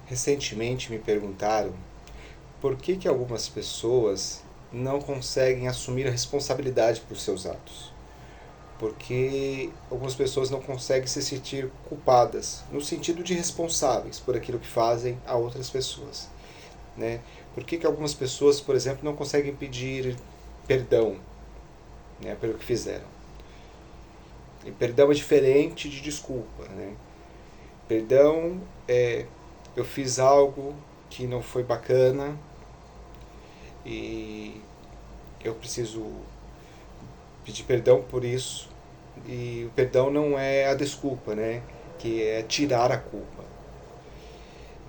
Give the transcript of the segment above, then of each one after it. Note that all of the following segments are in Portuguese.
Recentemente me perguntaram por que algumas pessoas não conseguem assumir a responsabilidade por seus atos. Porque algumas pessoas não conseguem se sentir culpadas, no sentido de responsáveis por aquilo que fazem a outras pessoas. Né? Por que algumas pessoas, por exemplo, não conseguem pedir perdão, né, pelo que fizeram? E perdão é diferente de desculpa. Né? Perdão é: eu fiz algo que não foi bacana e eu preciso pedir perdão por isso. E o perdão não é a desculpa, né? Que é tirar a culpa.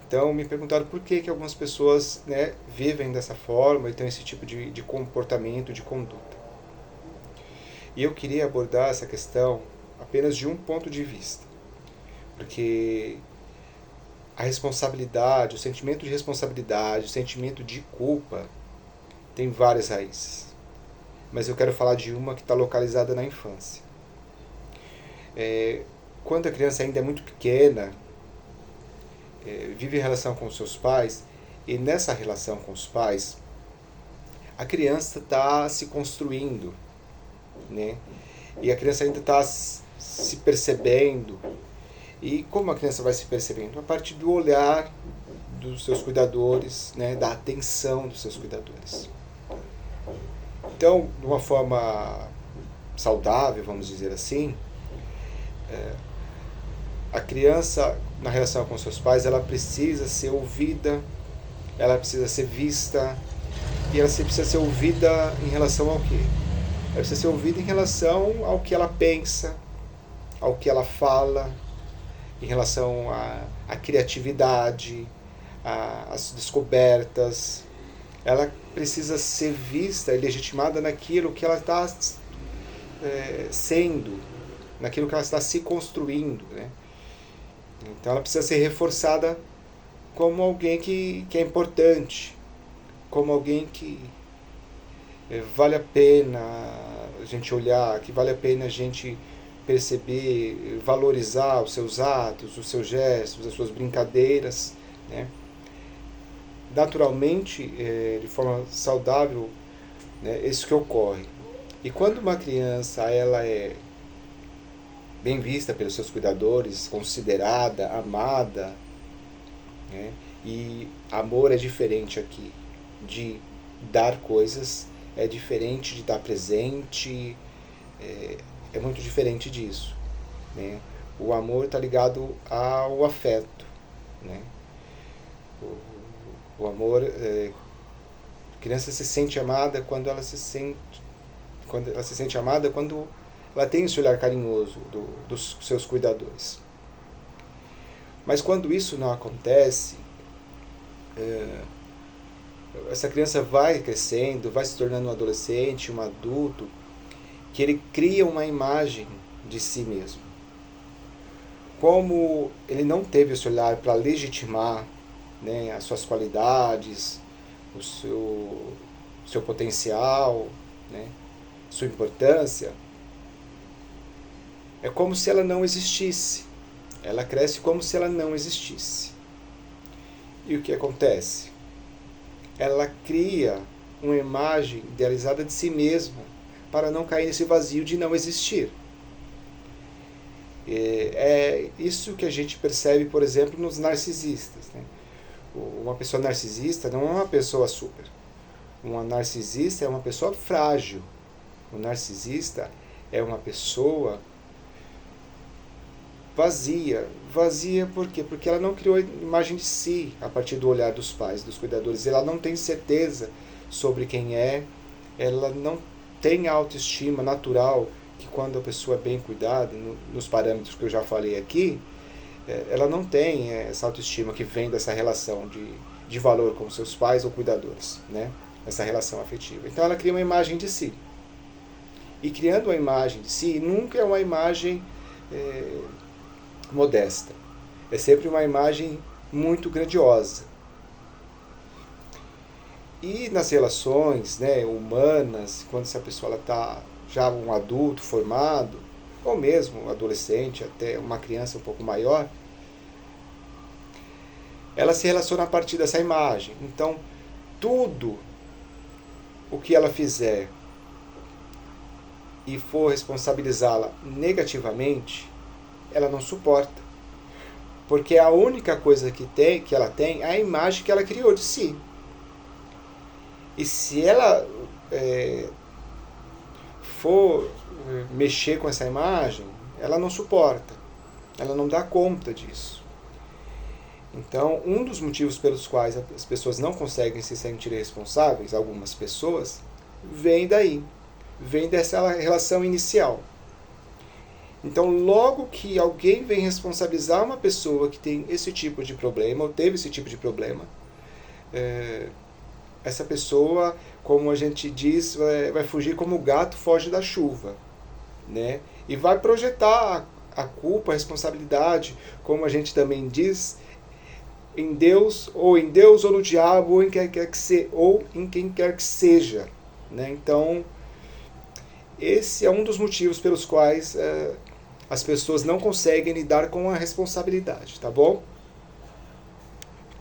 Então me perguntaram por que algumas pessoas, né, vivem dessa forma e têm esse tipo de comportamento, de conduta. E eu queria abordar essa questão apenas de um ponto de vista. Porque a responsabilidade, o sentimento de responsabilidade, o sentimento de culpa tem várias raízes. Mas eu quero falar de uma que está localizada na infância. Quando a criança ainda é muito pequena, vive em relação com os seus pais, e nessa relação com os pais, a criança está se construindo, né? E a criança ainda está se percebendo. E como a criança vai se percebendo? A partir do olhar dos seus cuidadores, né? Da atenção dos seus cuidadores. Então, de uma forma saudável, vamos dizer assim, a criança, na relação com seus pais, ela precisa ser ouvida, ela precisa ser vista, e ela precisa ser ouvida em relação ao quê? Ela precisa ser ouvida em relação ao que ela pensa, ao que ela fala, em relação à criatividade, às descobertas. Ela precisa ser vista e legitimada naquilo que ela está sendo, naquilo que ela está se construindo. Né? Então ela precisa ser reforçada como alguém que é importante, como alguém que vale a pena a gente olhar, que vale a pena a gente perceber, valorizar os seus atos, os seus gestos, as suas brincadeiras. Né? Naturalmente, de forma saudável, né, isso que ocorre. E quando uma criança ela é bem vista pelos seus cuidadores, considerada, amada, né, e amor é diferente aqui de dar coisas, é diferente de dar presente, é muito diferente disso. Né? O amor está ligado ao afeto. Né? O amor, a criança se sente amada quando ela se sente amada quando ela tem esse olhar carinhoso dos seus cuidadores. Mas quando isso não acontece, essa criança vai crescendo, vai se tornando um adolescente, um adulto, que ele cria uma imagem de si mesmo. Como ele não teve esse olhar para legitimar, né, as suas qualidades, o seu potencial, né, sua importância, é como se ela não existisse. Ela cresce como se ela não existisse. E o que acontece? Ela cria uma imagem idealizada de si mesma para não cair nesse vazio de não existir. É isso que a gente percebe, por exemplo, nos narcisistas. Né? Uma pessoa narcisista não é uma pessoa super. Uma narcisista é uma pessoa frágil. O narcisista é uma pessoa vazia. Vazia por quê? Porque ela não criou a imagem de si a partir do olhar dos pais, dos cuidadores. Ela não tem certeza sobre quem é, ela não tem a autoestima natural que quando a pessoa é bem cuidada, nos parâmetros que eu já falei aqui, ela não tem essa autoestima que vem dessa relação de valor com seus pais ou cuidadores, né? Essa relação afetiva. Então ela cria uma imagem de si. E criando uma imagem de si, nunca é uma imagem modesta. É sempre uma imagem muito grandiosa. E nas relações, né, humanas, quando essa pessoa está já um adulto formado, ou mesmo um adolescente, até uma criança um pouco maior, ela se relaciona a partir dessa imagem. Então, tudo o que ela fizer e for responsabilizá-la negativamente, ela não suporta. Porque a única coisa que ela tem é a imagem que ela criou de si. E se ela for mexer com essa imagem, ela não suporta. Ela não dá conta disso. Então, um dos motivos pelos quais as pessoas não conseguem se sentir responsáveis, algumas pessoas, vem daí. Vem dessa relação inicial. Então, logo que alguém vem responsabilizar uma pessoa que tem esse tipo de problema, ou teve esse tipo de problema, essa pessoa, como a gente diz, vai fugir como o gato foge da chuva, né? E vai projetar a culpa, a responsabilidade, como a gente também diz, em Deus ou no diabo, ou em quem quer que seja, né? Então, esse é um dos motivos pelos quais as pessoas não conseguem lidar com a responsabilidade, tá bom?